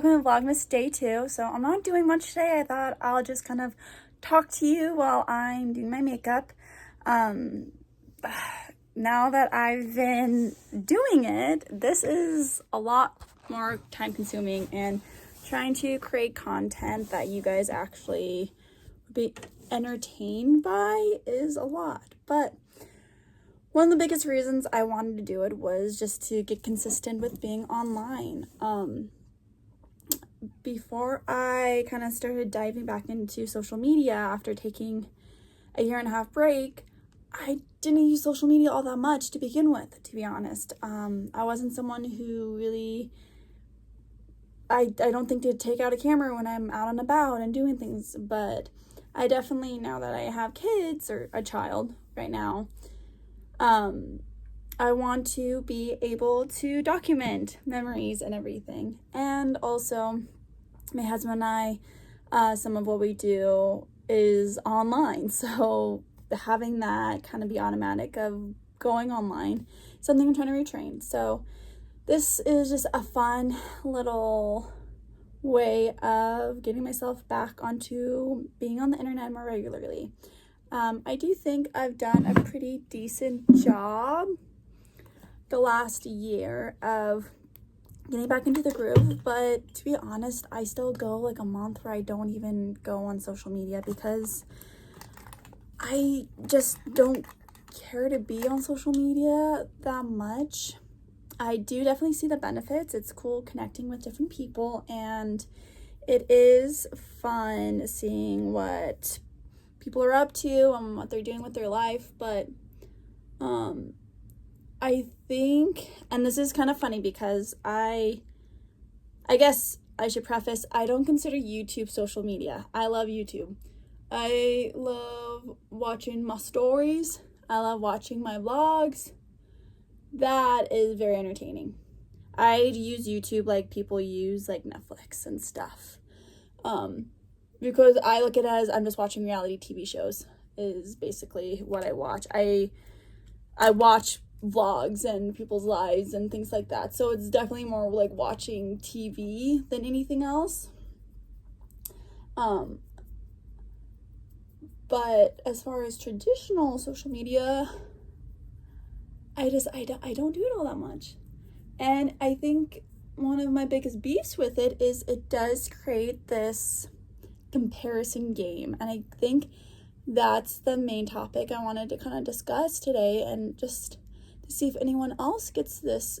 welcome to Vlogmas Day 2. So I'm not doing much today. I thought I'll just kind of talk to you while I'm doing my makeup. Now that I've been doing it, this is a lot more time consuming, and trying to create content that you guys actually be entertained by is a lot. But one of the biggest reasons I wanted to do it was just to get consistent with being online. Before I kind of started diving back into social media after taking a 1.5-year break, I didn't use social media all that much to begin with, to be honest. I wasn't someone who really, I don't think to take out a camera when I'm out and about and doing things, but I definitely, now that I have kids, or a child right now, I want to be able to document memories and everything. And also, my husband and I, some of what we do is online. So having that kind of be automatic of going online, something I'm trying to retrain. So this is just a fun little way of getting myself back onto being on the internet more regularly. I do think I've done a pretty decent job the last year of getting back into the groove, but to be honest, I still go like a month where I don't even go on social media because I just don't care to be on social media that much. I do definitely see the benefits. It's cool connecting with different people, and it is fun seeing what people are up to and what they're doing with their life. But I think, and this is kind of funny because I guess I should preface, I don't consider YouTube social media. I love YouTube. I love watching my stories. I love watching my vlogs. That is very entertaining. I use YouTube like people use like Netflix and stuff. Because I look at it as I'm just watching reality TV shows is basically what I watch. I watch vlogs and people's lives and things like that. So it's definitely more like watching TV than anything else. But as far as traditional social media, I don't do it all that much. And I think one of my biggest beefs with it is it does create this comparison game. And I think that's the main topic I wanted to kind of discuss today, and just to see if anyone else gets this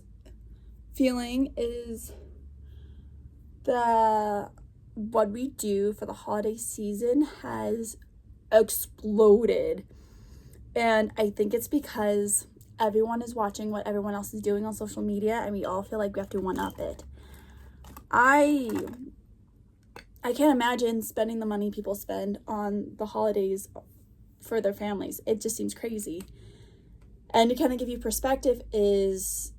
feeling, is what we do for the holiday season has exploded. And I think it's because everyone is watching what everyone else is doing on social media, and we all feel like we have to one-up it. I can't imagine spending the money people spend on the holidays for their families. It just seems crazy. And to kind of give you perspective is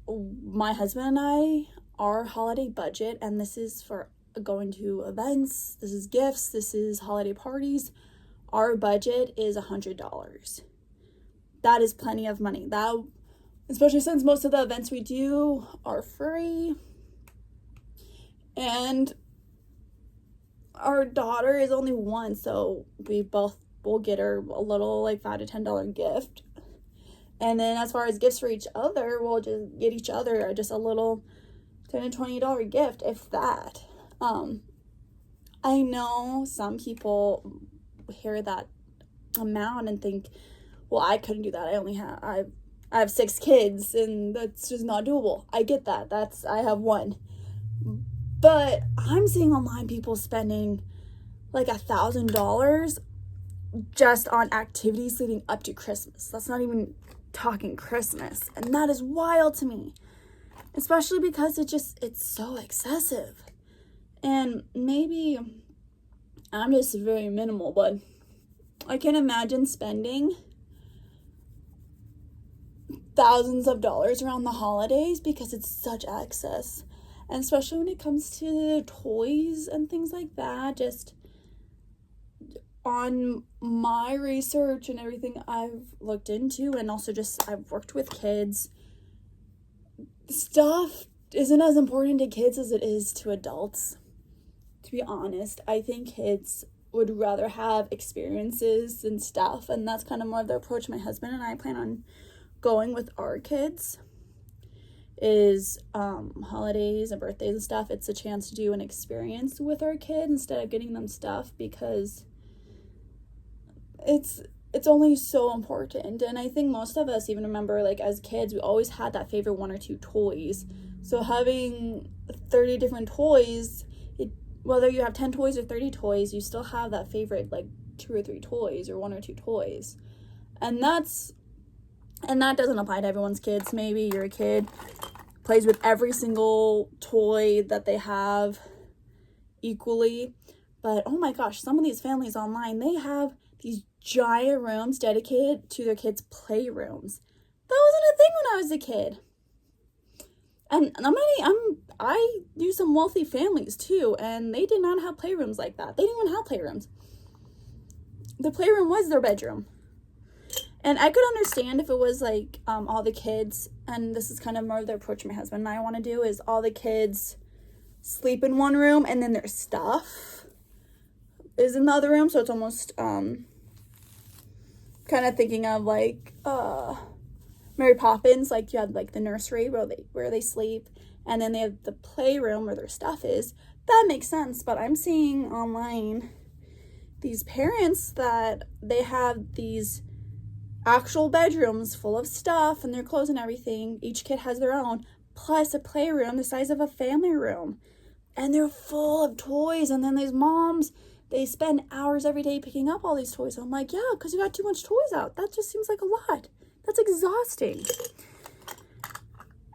my husband and I, our holiday budget, and this is for going to events, this is gifts, this is holiday parties, our budget is $100. That is plenty of money. That, especially since most of the events we do are free. And our daughter is only 1, so we both will get her a little like $5 to $10 gift. And then as far as gifts for each other, we'll just get each other just a little $10 to $20 gift, if that. I know some people hear that amount and think, well, I couldn't do that. I have 6 kids, and that's just not doable. I get that. I have 1. But I'm seeing online people spending like $1,000 just on activities leading up to Christmas. That's not even talking Christmas. And that is wild to me. Especially because it's so excessive. And maybe I'm just very minimal, but I can't imagine spending thousands of dollars around the holidays because it's such excess. And especially when it comes to toys and things like that, just on my research and everything I've looked into, and also just I've worked with kids, stuff isn't as important to kids as it is to adults. To be honest, I think kids would rather have experiences and stuff, and that's kind of more of the approach my husband and I plan on going with our kids, is holidays and birthdays and stuff. It's a chance to do an experience with our kid instead of getting them stuff, because it's only so important. And I think most of us even remember, like, as kids, we always had that favorite 1 or 2 toys. So having 30 different toys, whether you have 10 toys or 30 toys, you still have that favorite, like, 2 or 3 toys or 1 or 2 toys. And that doesn't apply to everyone's kids. Maybe your kid plays with every single toy that they have equally. But oh my gosh, some of these families online, they have these giant rooms dedicated to their kids' playrooms. That wasn't a thing when I was a kid. And I knew some wealthy families too, and they did not have playrooms like that. They didn't even have playrooms. The playroom was their bedroom. And I could understand if it was like all the kids, and this is kind of more of the approach my husband and I want to do, is all the kids sleep in one room and then their stuff is in the other room. So it's almost kind of thinking of like Mary Poppins, like you have like the nursery where they sleep, and then they have the playroom where their stuff is. That makes sense. But I'm seeing online these parents that they have these actual bedrooms full of stuff and their clothes and everything. Each kid has their own, plus a playroom the size of a family room, and they're full of toys. And then these moms, they spend hours every day picking up all these toys. I'm like, yeah, because you got too much toys out. That just seems like a lot. That's exhausting.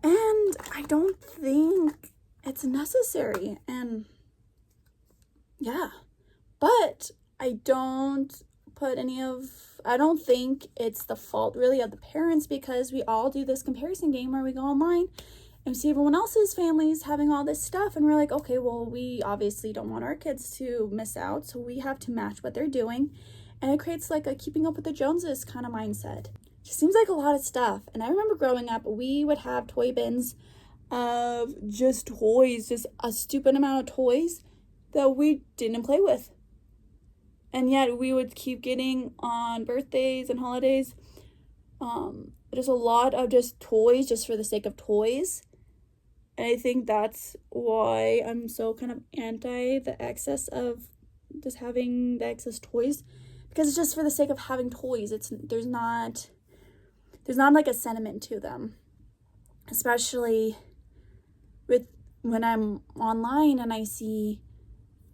And I don't think it's necessary. And yeah, but I don't think it's the fault really of the parents, because we all do this comparison game where we go online and see everyone else's families having all this stuff, and we're like, okay, well, we obviously don't want our kids to miss out, so we have to match what they're doing. And it creates like a keeping up with the Joneses kind of mindset. Just seems like a lot of stuff. And I remember growing up, we would have toy bins of just toys, just a stupid amount of toys that we didn't play with. And yet we would keep getting on birthdays and holidays there's a lot of just toys just for the sake of toys. And I think that's why I'm so kind of anti the excess of just having the excess toys, because it's just for the sake of having toys. There's not like a sentiment to them, especially with when I'm online and I see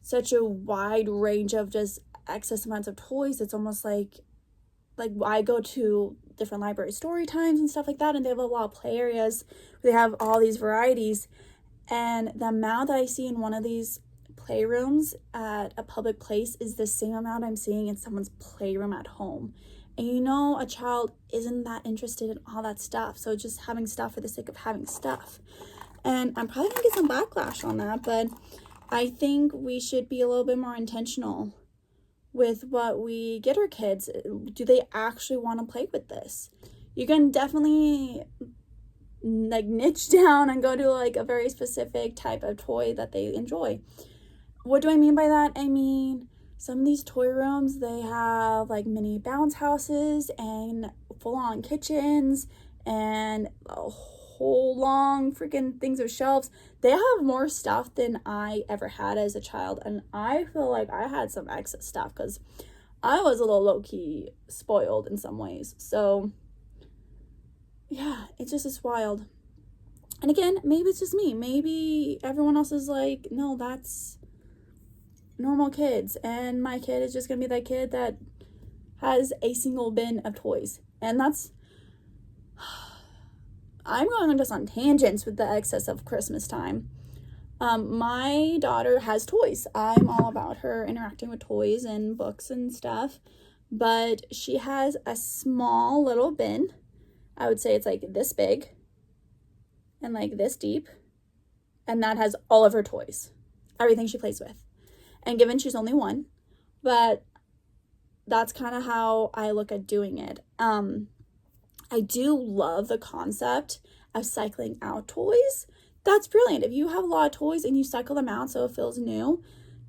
such a wide range of just excess amounts of toys. It's almost like I go to different library story times and stuff like that, and they have a lot of play areas where they have all these varieties, and the amount that I see in one of these playrooms at a public place is the same amount I'm seeing in someone's playroom at home. And a child isn't that interested in all that stuff, so just having stuff for the sake of having stuff. And I'm probably gonna get some backlash on that, but I think we should be a little bit more intentional with what we get our kids. Do they actually want to play with this? You can definitely like niche down and go to like a very specific type of toy that they enjoy. What do I mean by that? I mean, some of these toy rooms, they have like mini bounce houses and full-on kitchens and a whole long freaking things of shelves. They have more stuff than I ever had as a child, and I feel like I had some excess stuff because I was a little low-key spoiled in some ways. So yeah, it's just wild. And again, maybe it's just me. Maybe everyone else is like, no, that's normal kids, and my kid is just gonna be that kid that has a single bin of toys. And that's I'm going just on tangents with the excess of Christmas time. My daughter has toys. I'm all about her interacting with toys and books and stuff, but she has a small little bin. I would say it's like this big and like this deep, and that has all of her toys, everything she plays with. And given she's only one, but that's kind of how I look at doing it. I do love the concept of cycling out toys. that's brilliant. If you have a lot of toys and you cycle them out so it feels new,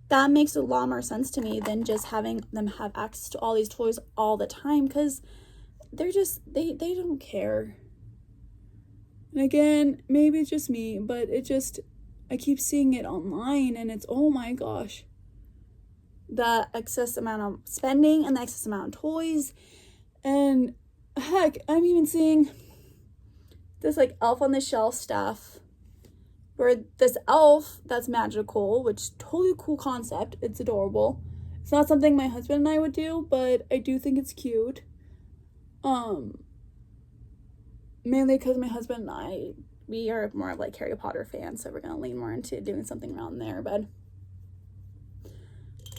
that makes a lot more sense to me than just having them have access to all these toys all the time, because they're just, they don't care. And again, maybe it's just me, but I keep seeing it online, and it's, oh my gosh, the excess amount of spending and the excess amount of toys. And heck, I'm even seeing this like elf on the shelf stuff, where this elf that's magical, which totally cool concept. It's adorable. It's not something my husband and I would do, but I do think it's cute. Mainly because my husband and I, we are more of like Harry Potter fans, so we're gonna lean more into doing something around there. But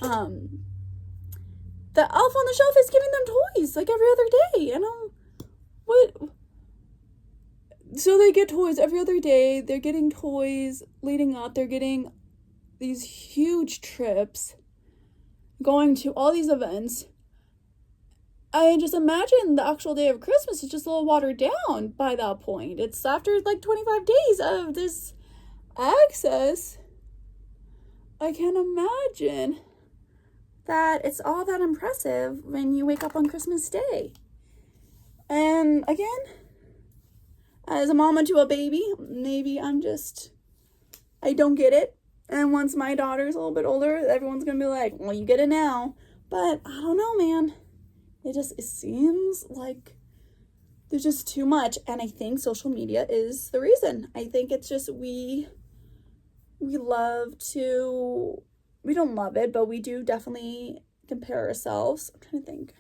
the elf on the shelf is giving them toys like every other day, and what? So they get toys every other day. They're getting toys leading up. They're getting these huge trips, going to all these events. I just imagine the actual day of Christmas is just a little watered down by that point. It's after like 25 days of this access. I can't imagine that it's all that impressive when you wake up on Christmas Day. And again, as a mama to a baby, maybe I don't get it. And once my daughter's a little bit older, everyone's gonna be like, well, you get it now. But I don't know, man. It seems like there's just too much. And I think social media is the reason. I think it's just we don't love it, but we do definitely compare ourselves. I'm trying to think.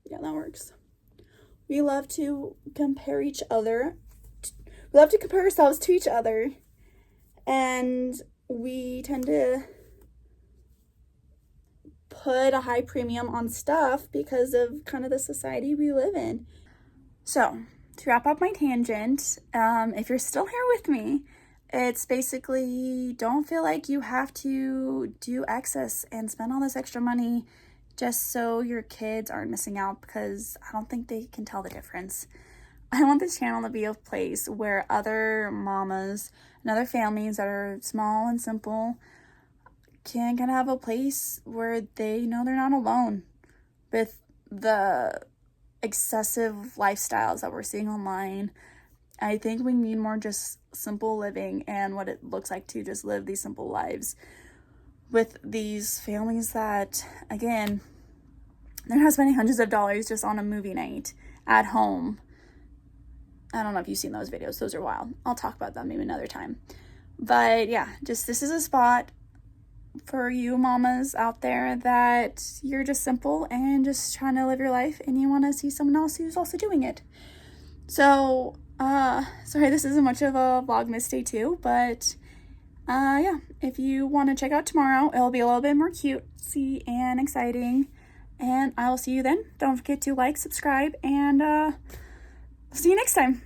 Yeah, that works. We love to compare each other. We love to compare ourselves to each other. And we tend to put a high premium on stuff because of kind of the society we live in. So, to wrap up my tangent, if you're still here with me, it's basically, don't feel like you have to do excess and spend all this extra money just so your kids aren't missing out, because I don't think they can tell the difference. I want this channel to be a place where other mamas and other families that are small and simple can kind of have a place where they know they're not alone with the excessive lifestyles that we're seeing online. I think we need more just simple living and what it looks like to just live these simple lives with these families that, again, they're not spending hundreds of dollars just on a movie night at home. I don't know if you've seen those videos. Those are wild. I'll talk about them maybe another time. But yeah, just this is a spot for you mamas out there that you're just simple and just trying to live your life, and you want to see someone else who's also doing it. So, sorry this isn't much of a Vlogmas day 2, but yeah, if you want to check out tomorrow, it'll be a little bit more cutesy and exciting, and I will see you then. Don't forget to like, subscribe, and see you next time.